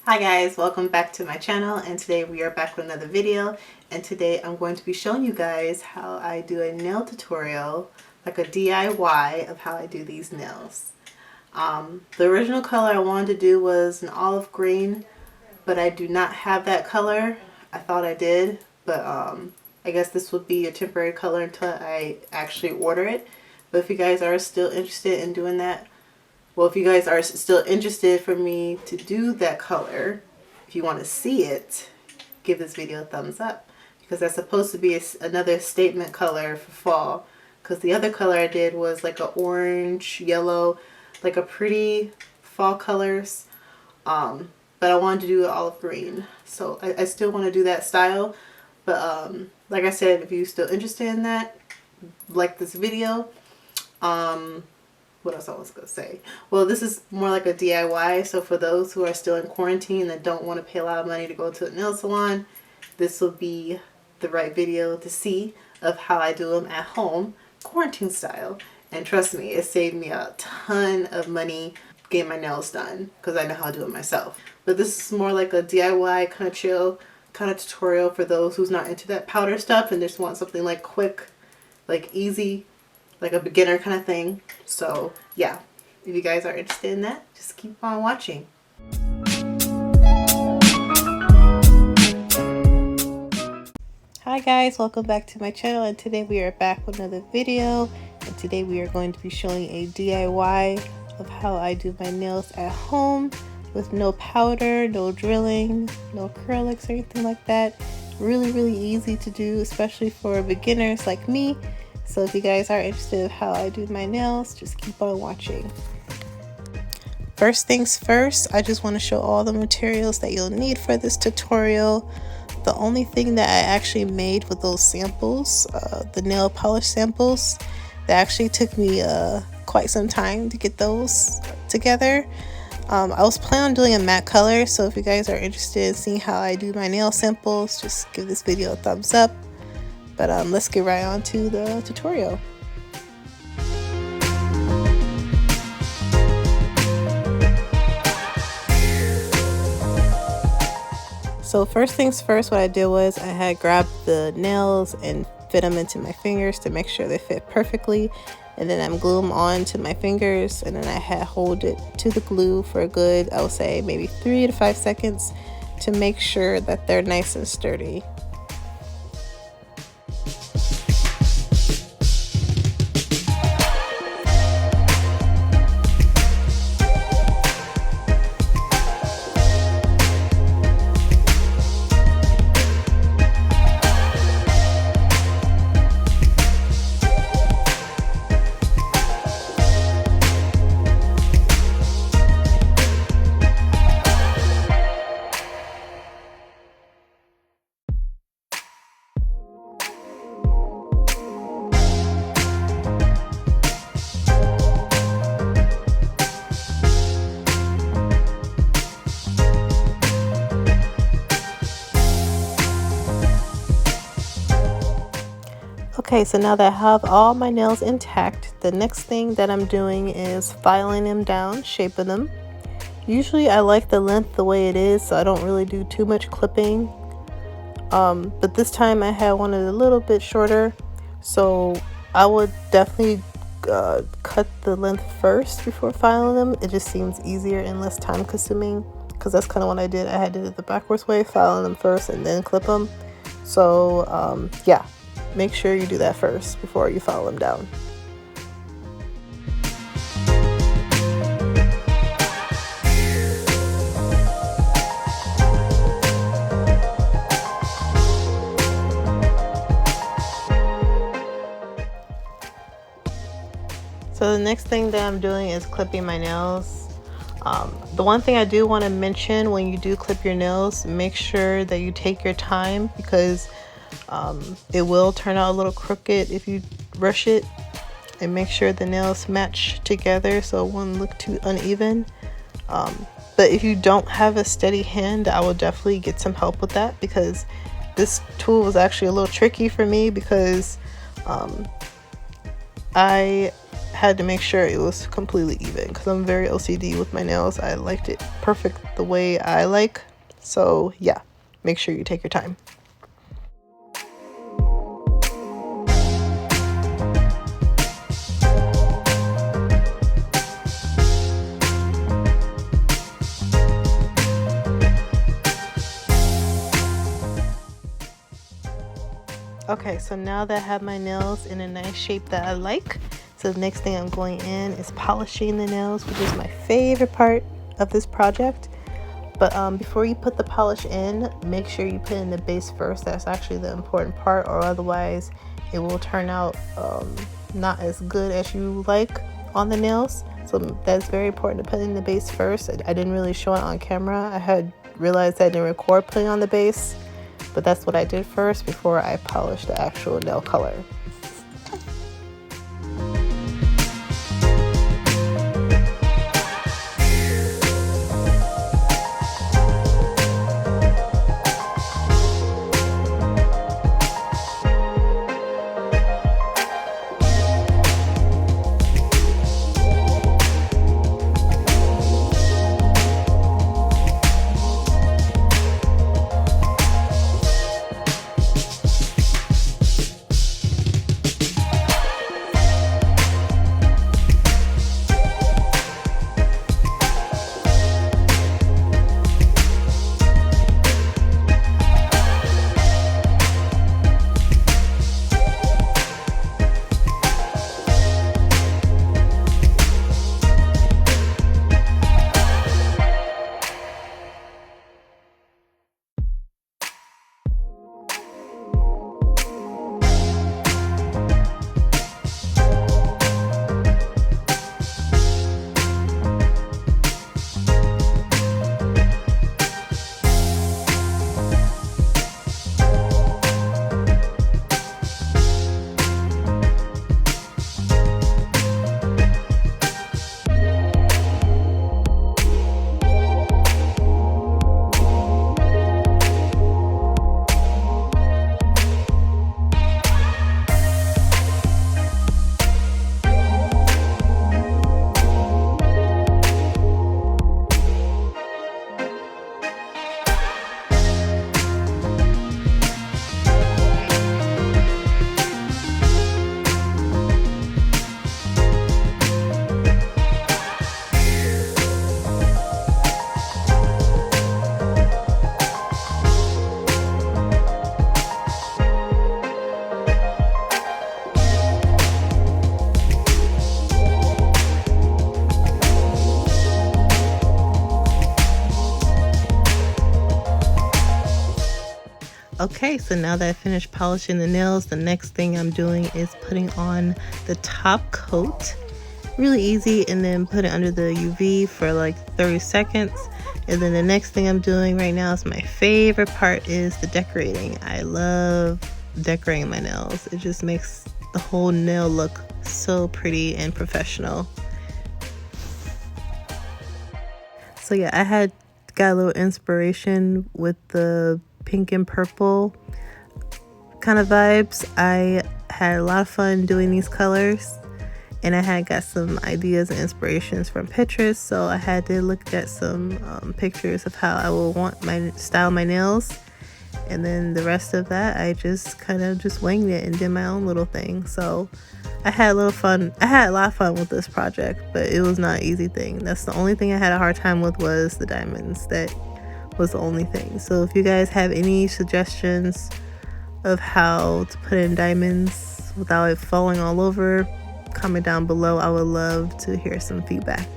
Hi guys, welcome back to my channel, and today we are back with another video. And today I'm going to be showing you guys how I do a nail tutorial, like a DIY of how I do these nails. The original color I wanted to do was an olive green, but I do not have that color. I thought I did, but I guess this would be a temporary color until I actually order it. But if you guys are still interested in doing that, well, if you guys are still interested for me to do that color, if you want to see it, give this video a thumbs up, because that's supposed to be another statement color for fall. Because the other color I did was like a orange, yellow, like a pretty fall colors. But I wanted to do an olive green, so I still want to do that style. But like I said, if you're still interested in that, like this video. What else I was going to say? Well, this is more like a DIY, so for those who are still in quarantine that don't want to pay a lot of money to go to a nail salon, this will be the right video to see of how I do them at home, quarantine style. And trust me, it saved me a ton of money getting my nails done because I know how to do it myself. But this is more like a DIY kind of chill kind of tutorial for those who's not into that powder stuff and just want something like quick, like easy, like a beginner kind of thing. So yeah, if you guys are interested in that, just keep on watching. Hi guys, welcome back to my channel, and today we are back with another video. And today we are going to be showing a DIY of how I do my nails at home with no powder, no drilling, no acrylics or anything like that. Really easy to do, especially for beginners like me. So if you guys are interested in how I do my nails, just keep on watching. First things first, I just want to show all the materials that you'll need for this tutorial. The only thing that I actually made with those samples, the nail polish samples, that actually took me quite some time to get those together. I was planning on doing a matte color, so if you guys are interested in seeing how I do my nail samples, just give this video a thumbs up. But let's get right on to the tutorial. So first things first, what I did was I had grabbed the nails and fit them into my fingers to make sure they fit perfectly. And then I'm glue them on to my fingers, and then I had hold it to the glue for a good, I would say maybe 3 to 5 seconds to make sure that they're nice and sturdy. Okay, so now that I have all my nails intact, the next thing that I'm doing is filing them down, shaping them. Usually I like the length the way it is, so I don't really do too much clipping. But this time I had one a little bit shorter, so I would definitely cut the length first before filing them. It just seems easier and less time consuming, because that's kind of what I did. I had to do it the backwards way, filing them first and then clip them. So yeah. Make sure you do that first before you file them down. So the next thing that I'm doing is clipping my nails. The one thing I do want to mention when you do clip your nails, make sure that you take your time, because it will turn out a little crooked if you rush it, and make sure the nails match together so it won't look too uneven. But if you don't have a steady hand, I will definitely get some help with that, because this tool was actually a little tricky for me, because I had to make sure it was completely even because I'm very OCD with my nails. I liked it perfect the way I like. So yeah, make sure you take your time. Okay, so now that I have my nails in a nice shape that I like, so the next thing I'm going in is polishing the nails, which is my favorite part of this project. But before you put the polish in, make sure you put in the base first. That's actually the important part, or otherwise it will turn out not as good as you like on the nails. So that's very important to put in the base first. I didn't really show it on camera. I had realized I didn't record putting on the base, but that's what I did first before I polished the actual nail color. Okay, so now that I finished polishing the nails, the next thing I'm doing is putting on the top coat. Really easy, and then put it under the UV for like 30 seconds. And then the next thing I'm doing right now is my favorite part, is the decorating. I love decorating my nails. It just makes the whole nail look so pretty and professional. So yeah, I had got a little inspiration with the pink and purple kind of vibes. I had a lot of fun doing these colors, and I had got some ideas and inspirations from Pinterest, so I had to look at some pictures of how I will want my style my nails, and then the rest of that I just kind of just winged it and did my own little thing. So I had a little fun. I had a lot of fun with this project, but it was not an easy thing. That's the only thing I had a hard time with, was the diamonds. That was the only thing. So if you guys have any suggestions of how to put in diamonds without it falling all over, comment down below. I would love to hear some feedback.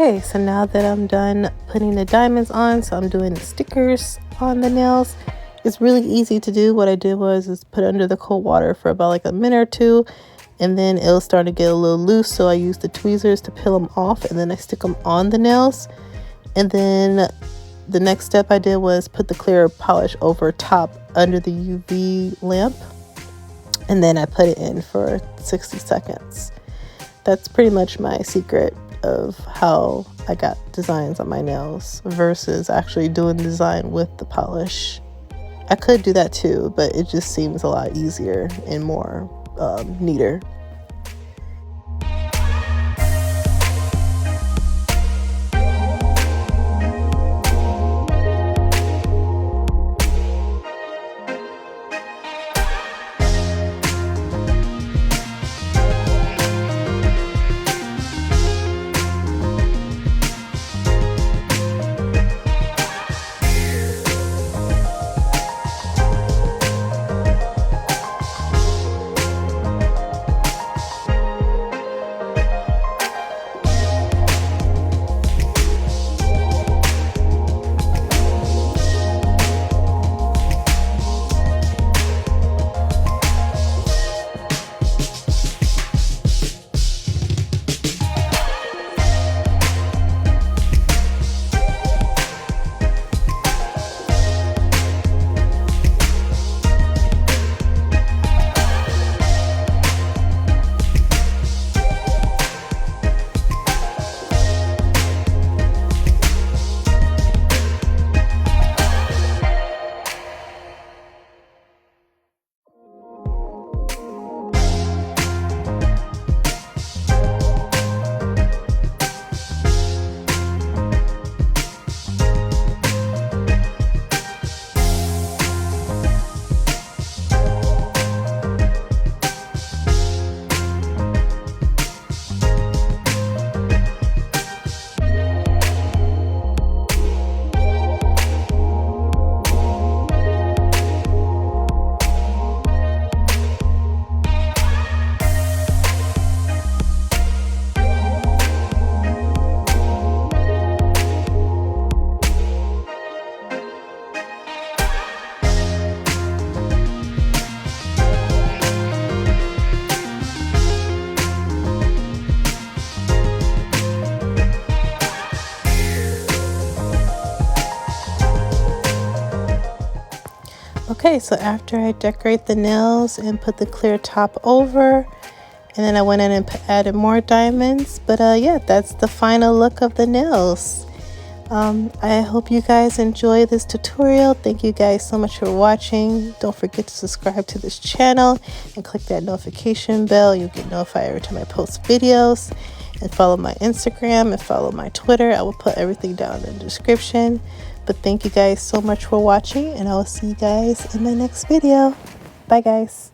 Okay, so now that I'm done putting the diamonds on, so I'm doing the stickers on the nails. It's really easy to do. What I did was put it under the cold water for about like a minute or two, and then it'll start to get a little loose, so I use the tweezers to peel them off, and then I stick them on the nails. And then the next step I did was put the clear polish over top under the UV lamp, and then I put it in for 60 seconds. That's pretty much my secret of how I got designs on my nails versus actually doing the design with the polish. I could do that too, but it just seems a lot easier and more neater. Okay, so after I decorate the nails and put the clear top over, and then I went in and added more diamonds. But yeah, that's the final look of the nails. I hope you guys enjoy this tutorial. Thank you guys so much for watching. Don't forget to subscribe to this channel and click that notification bell. You'll get notified every time I post videos. And follow my Instagram and follow my Twitter. I will put everything down in the description. But thank you guys so much for watching, and I will see you guys in my next video. Bye guys.